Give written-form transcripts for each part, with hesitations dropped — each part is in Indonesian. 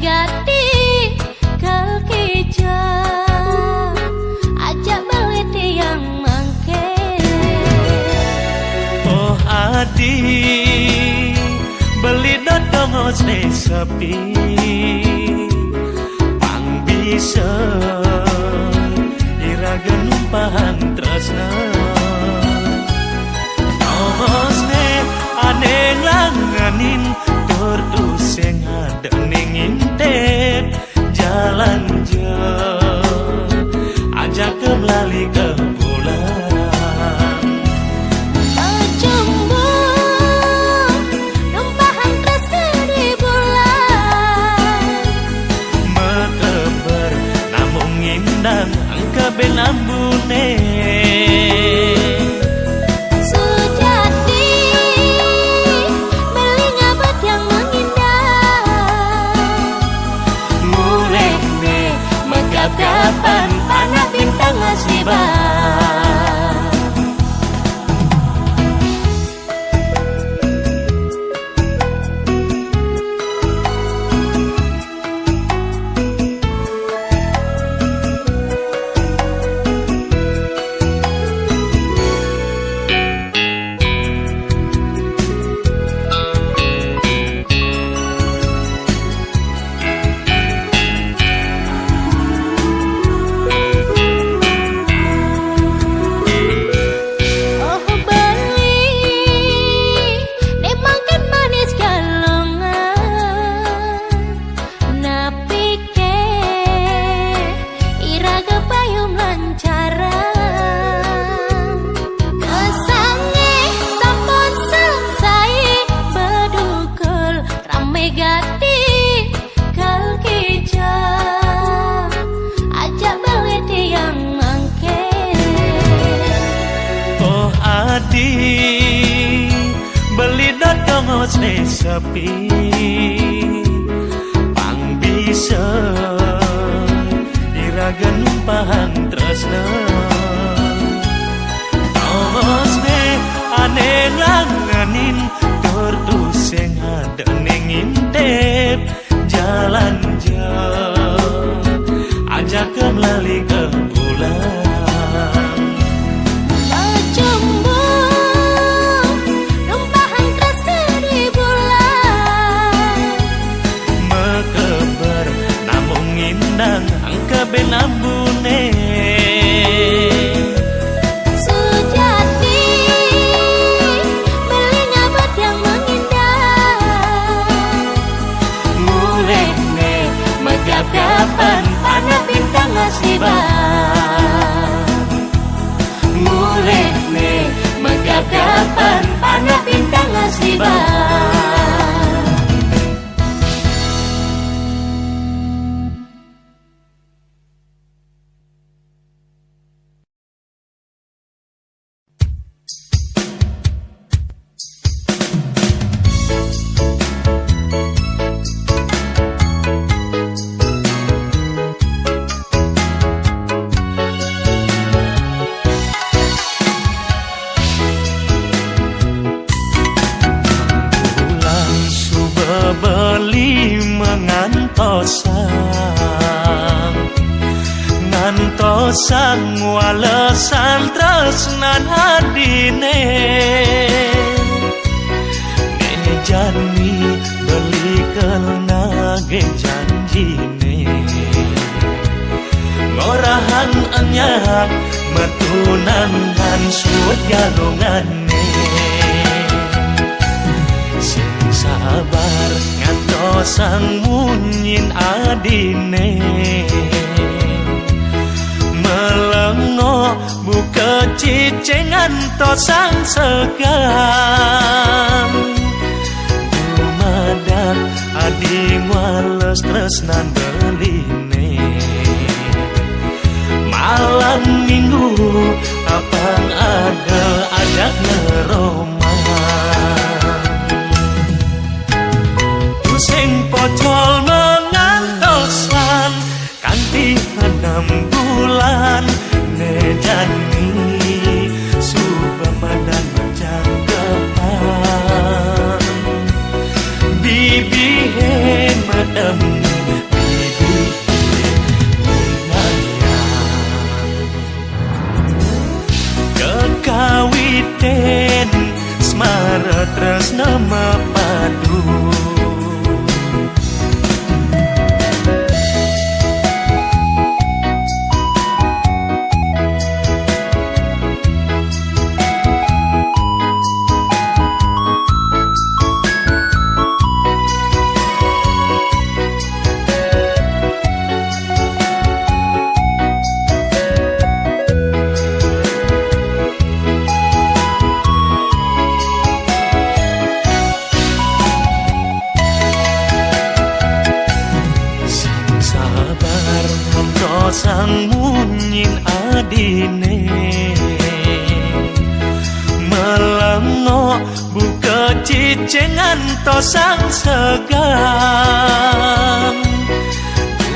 gati kalkija ajak balik yang mangke. Oh adi beli dodong sepi pang bisa iraga numpahan tresna Osne ane langanin tur useng adening intip jalan jauh ajak ke melali ke bulan Jumbo numpahan tresna di bulan mekeber namung indang angka benambune kapan panah bintang asibah. Beli dodong sepi pang bisa iraga numpahan tresna Osne ane langanin tur useng adening intip jalan jauh ajak ke melali ke bulan angka benambune sejati beli ngabat yang mengindah mulekne megap-gapan panah bintang asibah mulekne megap-gapan panah bintang asibah. Ngantosan walesan tresnan adine ngejani beli kelnage janjine ngorahan anyak metunangan suut galungane sing sabar ngantosan munyin adine melengo buka cicengan tosang segan dumadak adi wales tresnan beline malam minggu apang ada ajak ngeroman pusing pocol mengantosan kanti 6 bulan nejani subamadan macam kepan bibihe madam sang munyin adine melengo buka cicengan to sang segan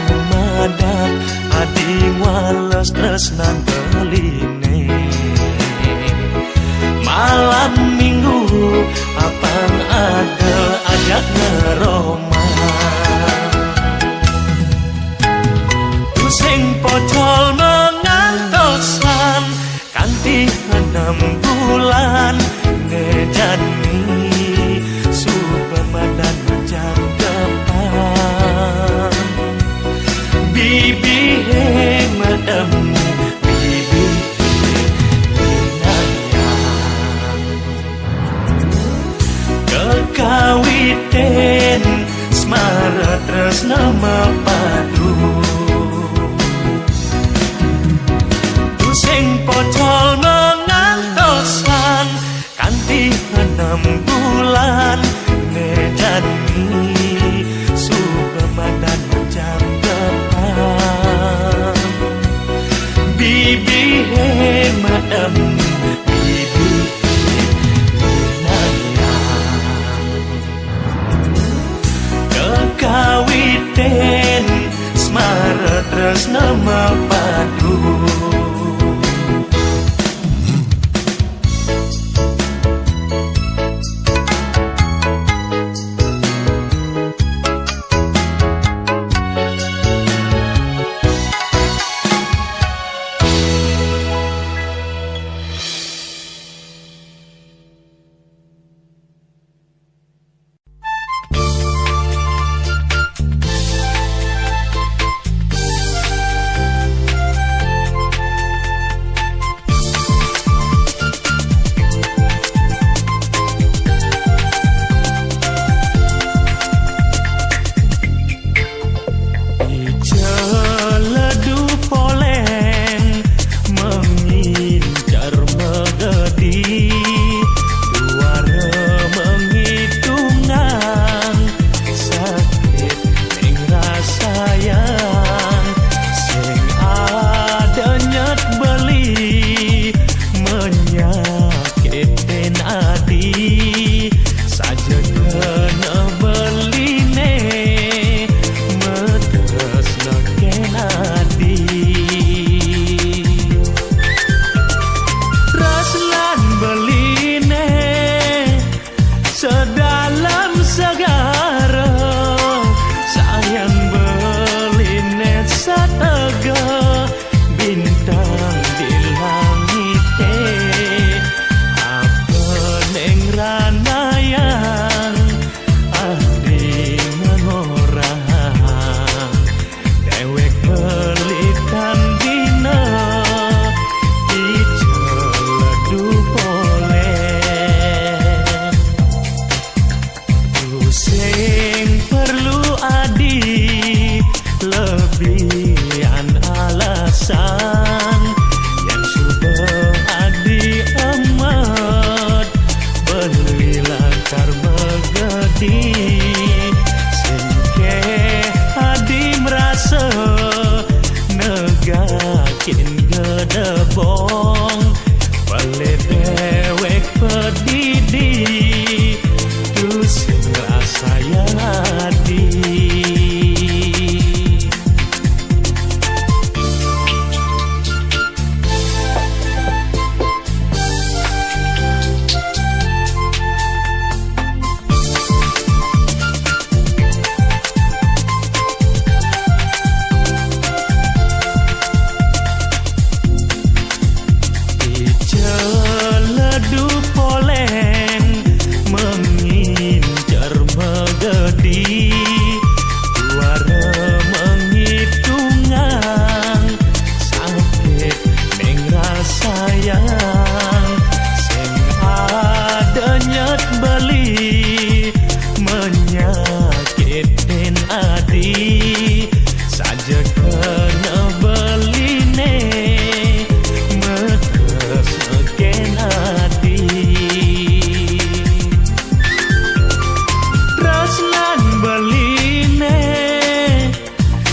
dumadak adi wales tresnan beline malam minggu apang ada ajak ngeroma sing pocol mengantosan kanthi 6 bulan ngejani subamadan macam depan bibi madam bibi inayang kekawiten smara tresna mapadu sing pocol mengantosan kanthi 6 bulan ngejani subamadan macam depan bibi madam bibi inayang kekawiten smara tresna mapadu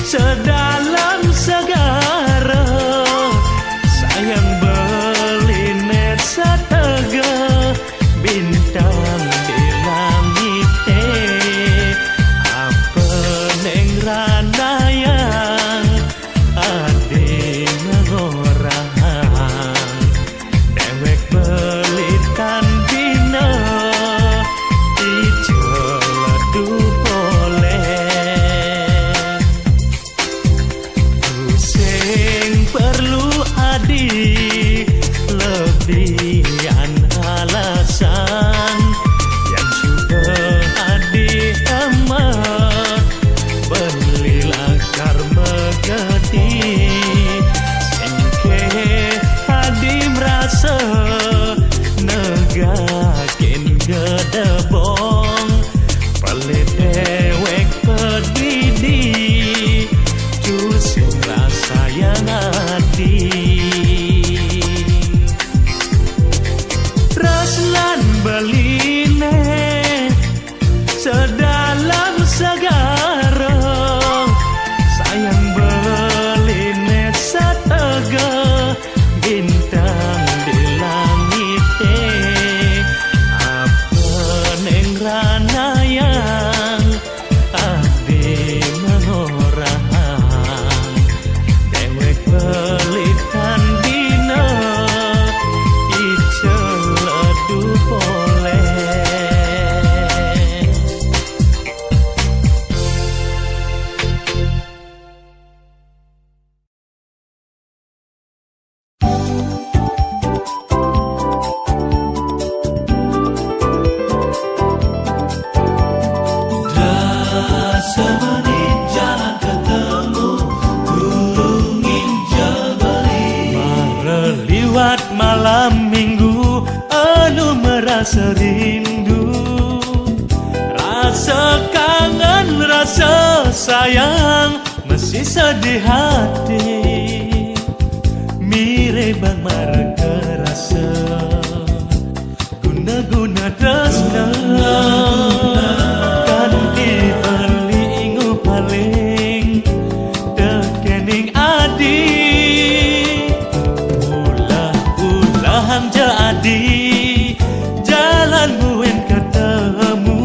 sedalam segala ranayang ade ngorang dewek pelitan dina ijeladu boleh ku sing perlu adi lebihan alasan yang sudah adi amat belilah karma gedi singke adi merasa negakin gedebong pelit dewek pedidi cusin rasa yang adi Raslan beline sedalam segara sayang beline setega bintang di langit apa neng ranayang ade mengorang dewek pelitan dina ijeladu boleh Semenit jalan ketemu gulungin jebeli Mereliwat malam minggu anu merasa rindu Rasa kangen, rasa sayang masih sedih hati Mirip bang marga rasa guna-guna tresna kan dibeli ingu paling tekening adi ulah-ulah jadi jalan buen ketemu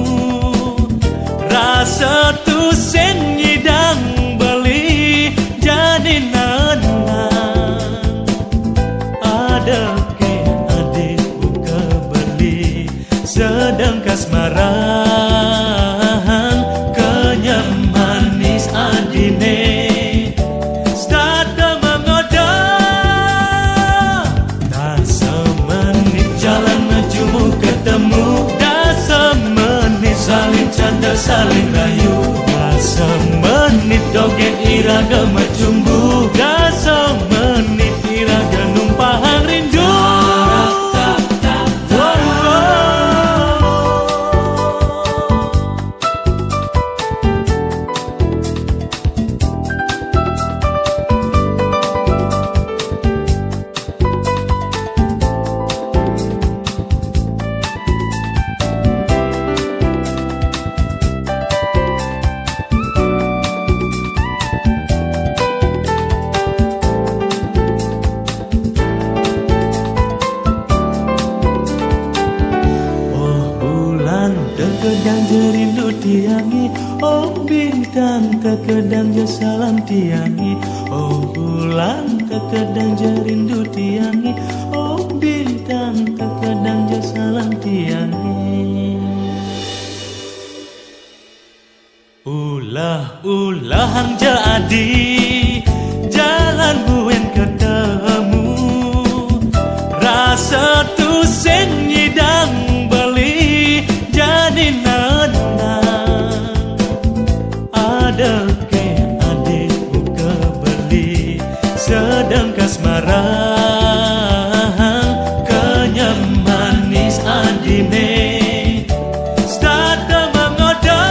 rasa tu sen nyidang beli jadi nana ada ke adik buka beli sedang kasmaran kenyam manis adine Stada mengoda dah semenit jalan mejumu ketemu dah semenit saling canda saling rayu dah semenit dogeng iraga mecumbu dah semenit iraga numpahang rindu Terkadang jerindu tiangi Oh bintang terkadang je salam tiangi Oh bulan terkadang jerindu tiangi Oh bintang terkadang je salam tiangi Ulah hang jadi jalan buen ketemu rasa tu sen nyidang beli jadi nana ada ke adik buka beli sedang kasmaran kenyam manis adine Stada mengoda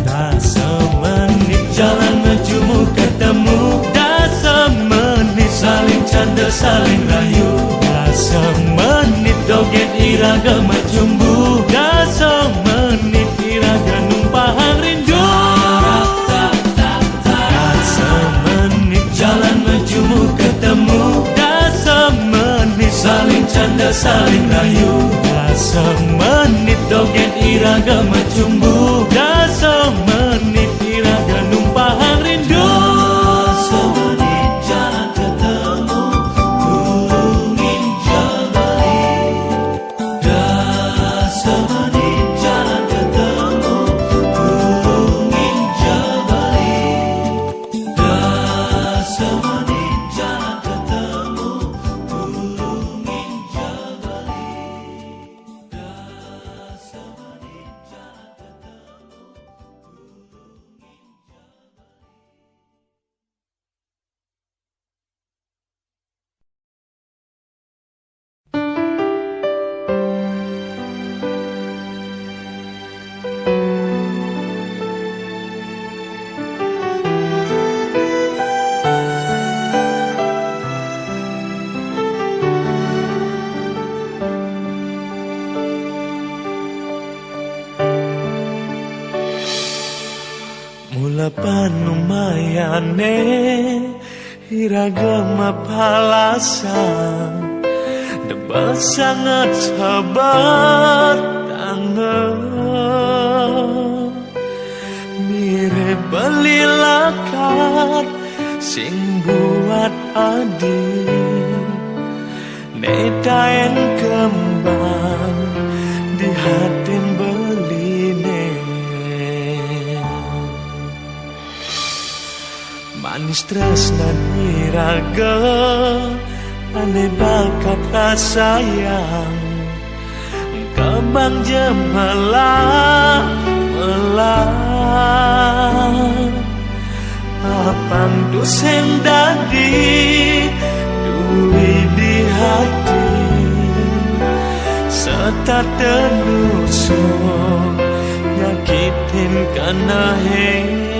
dah semenit jalan mejumu ketemu Mula panumayane iragama palasan debat sangat sabar tangan mirip belilakat sing buat adi neda yang kembang di hatin beline manis tresnan iraga ane bakat rasayang kembang jemalah melah apang dosen dadi duwi di hati serta tenusuk nyakitin kana yen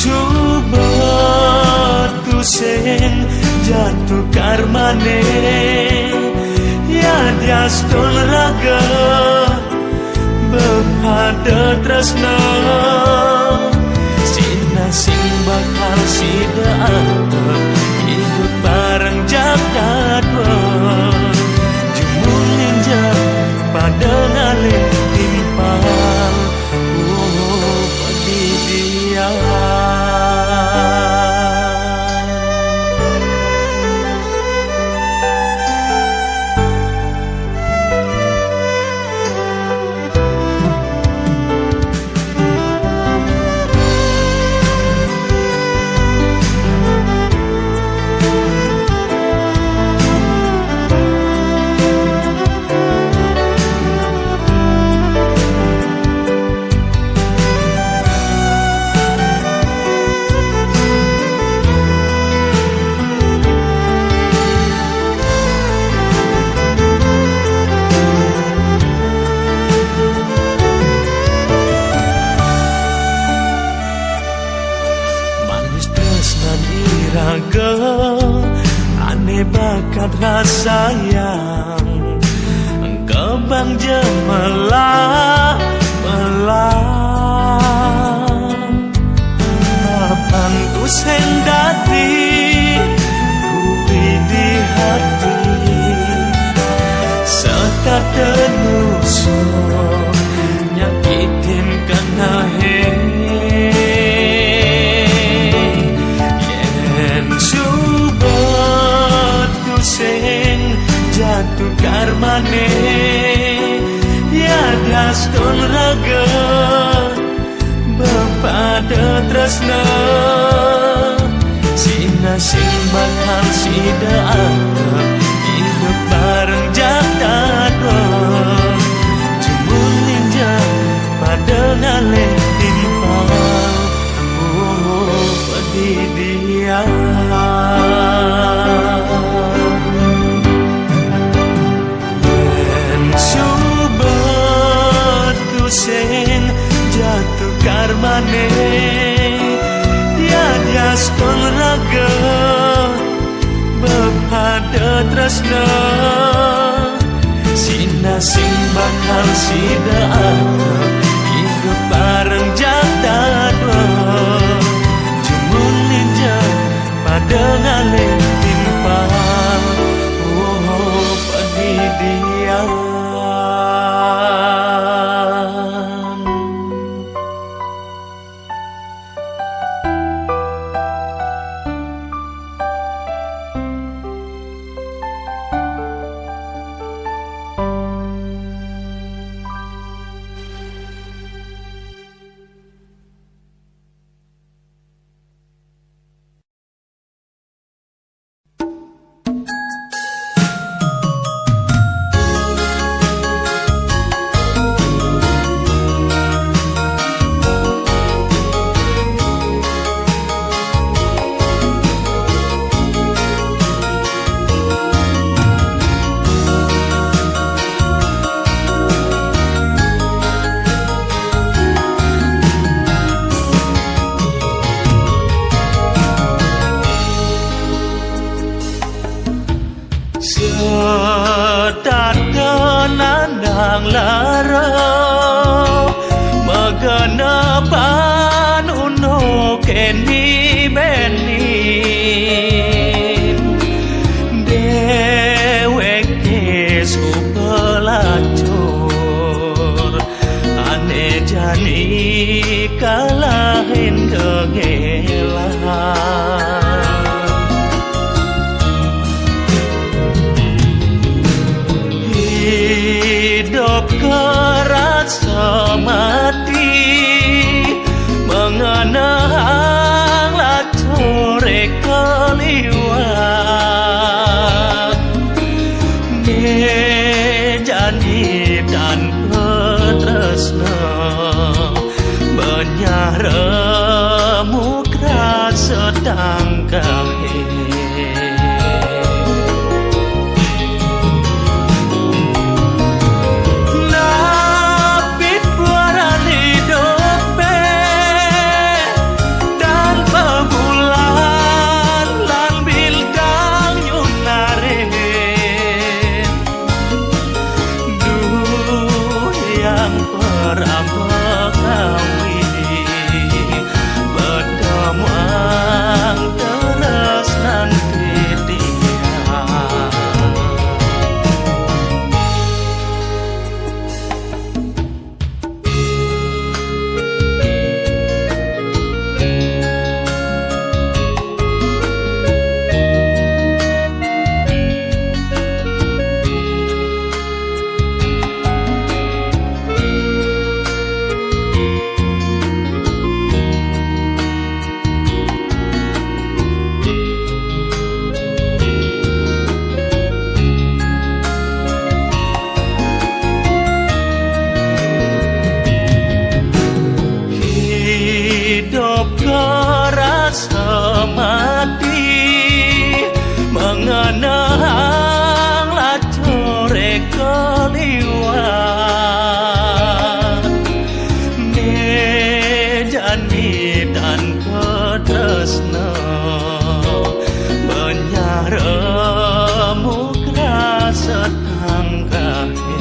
subat tusen jatuh karmane ya diaston raga bepada tresna sina sing bakal sida hidup bareng jagat jumun ninja pada ngalih timpal padi dia ane bakat rasayang kembang jemalah melah apang tusen dati kuwi di hati serta tenusuk nyakitin kana jatuh karmane ya daston raga bepada tresna sina sing bakal sida hidup bareng jagat jumun ninja pada ngalih timpal padi dia sen jatuh karmane ya diaston raga bepada tresna sina sing bakal sida hidup bareng jagat jumun ninja pada ngalih timpal padi dia ang laro maganapan uno keni benin deweke supelacur ane jani kalahin kegelan hidup kerasa mati mengenang lacore keliwat janji dan petresna menyaremu kerasa tangkahe hidup kerasa mati mengenang lacore keliwat janji dan petresna menyaremu kerasa tangkahe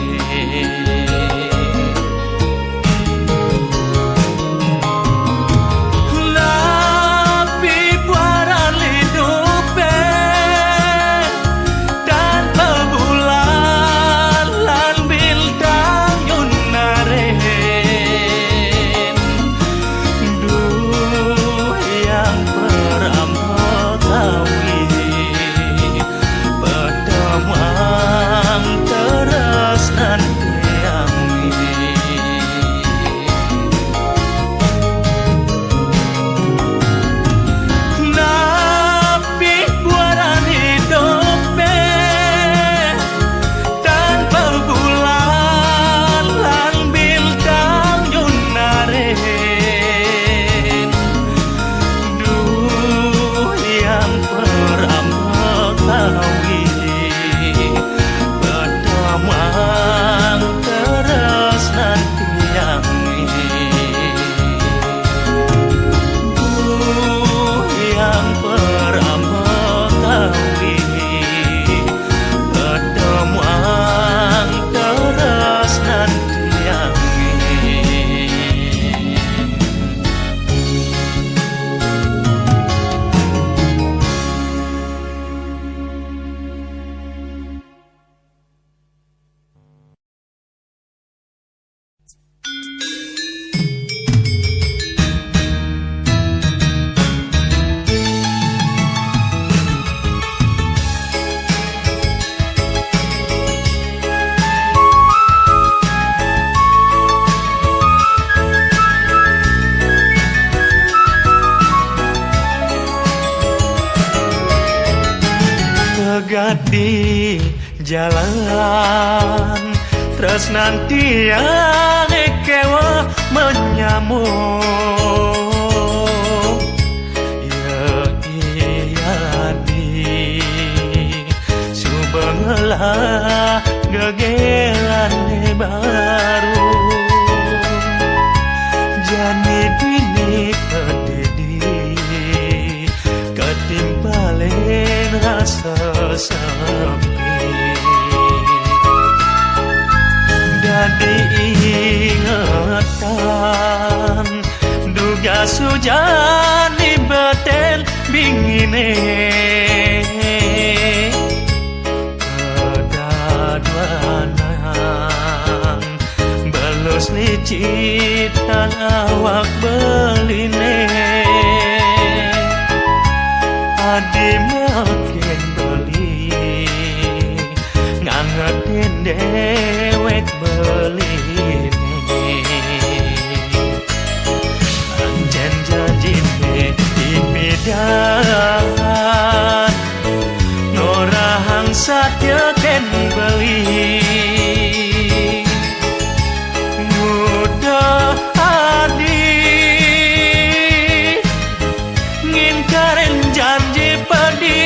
Gati jalan terus nanti yang kewa menyamuk ya iya di subanglah gegelan baru jani dini pedidi ketimpalen rasa sepi dan sujani beten bingine kedaduanan belus licitan awak beline adi makin beli ngangetin dewek beline anjen janjine dipidan norahang satya ken beli mudah adi ngin karen janji padi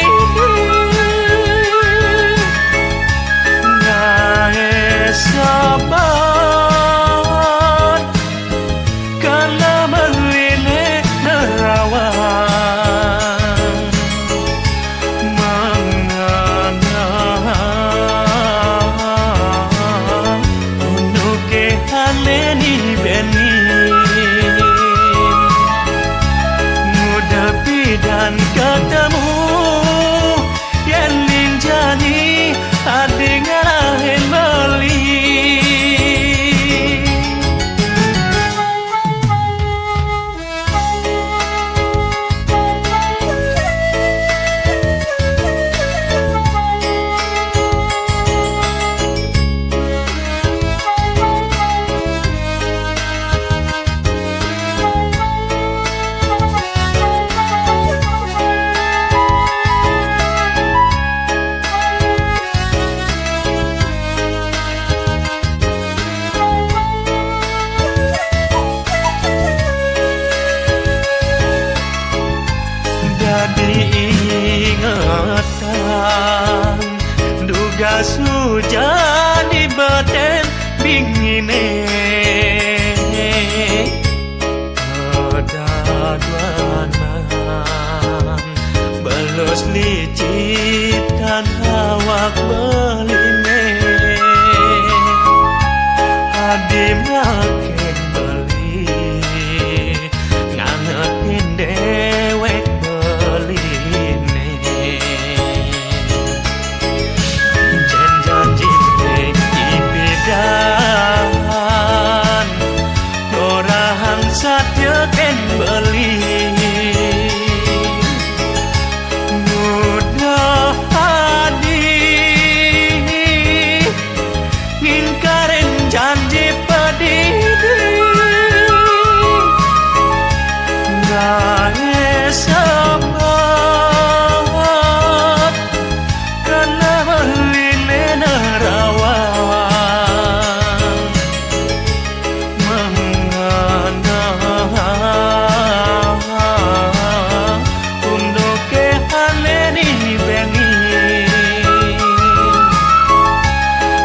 ngae sabat karena meline nerawang menganang untuk kehaleni benin mudah pidan ketemu yang ninjani adi ngalahin beli diingatan duga sujani beten bingine kedaduanan belus licitan awak beline adi makin beli ngangetin dewek dan norahang satya ken beli mudah adi ngin karen janji padi ngae sabat karena meline nerawang menganang untuk kehaleni benin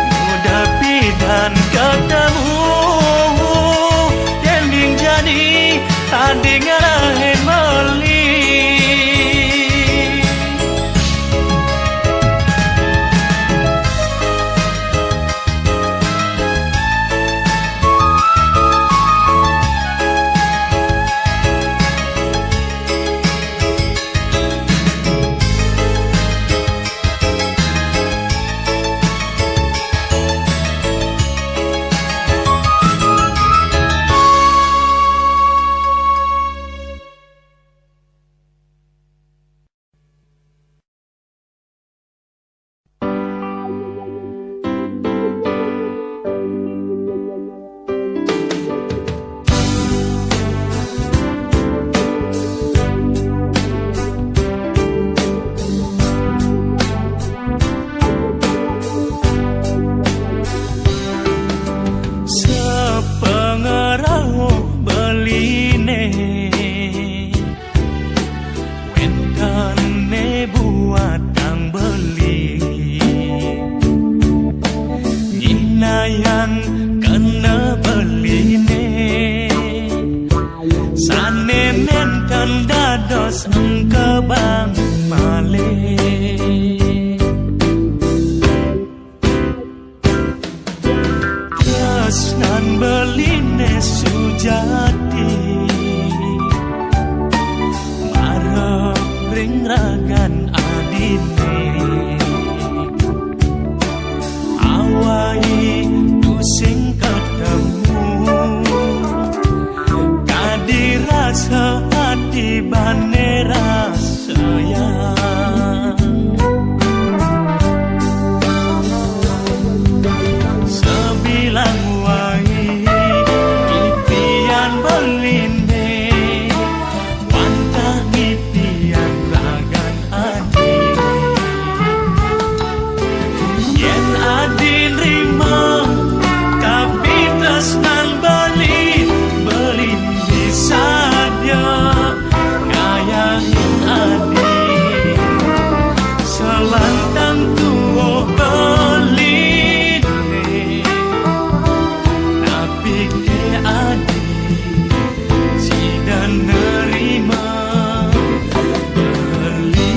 mudah pidan ketemu yang jadi tadi ngalahin meli ring ragan adine awai tu sing ketemu kadirasa hati bane sayang sebilang wai impian beline wantah impian ragan adi yen adi rima tapi tresnan beli bisa dia ngayahin adi selantang tuo beline tapi ke adi si dan nerima beli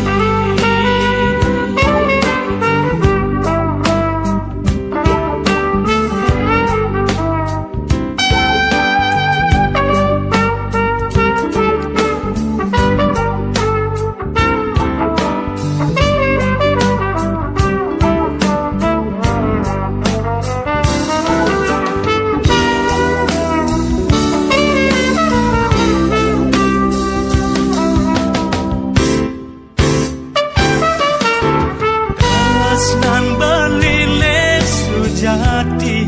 tresnan belile sujati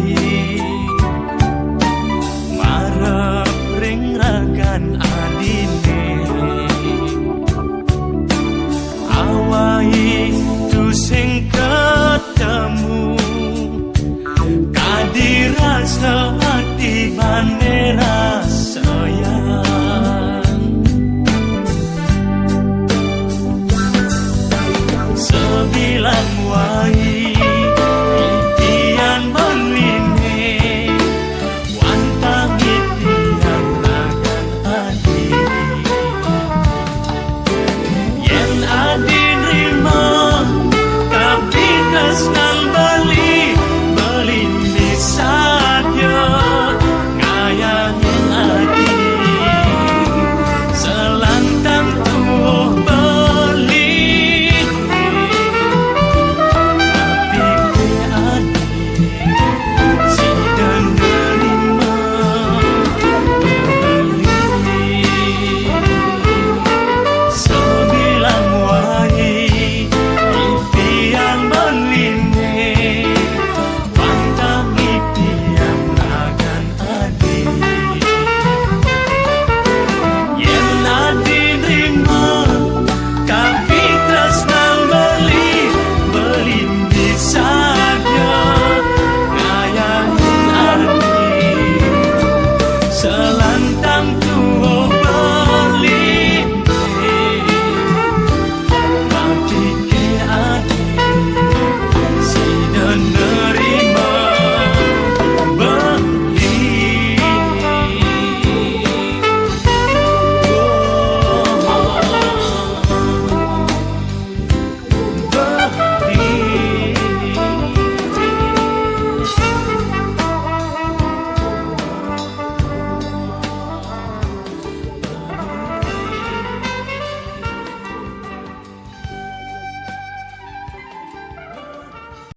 marep ring ragan adine awai tu sing ketemu kadirasa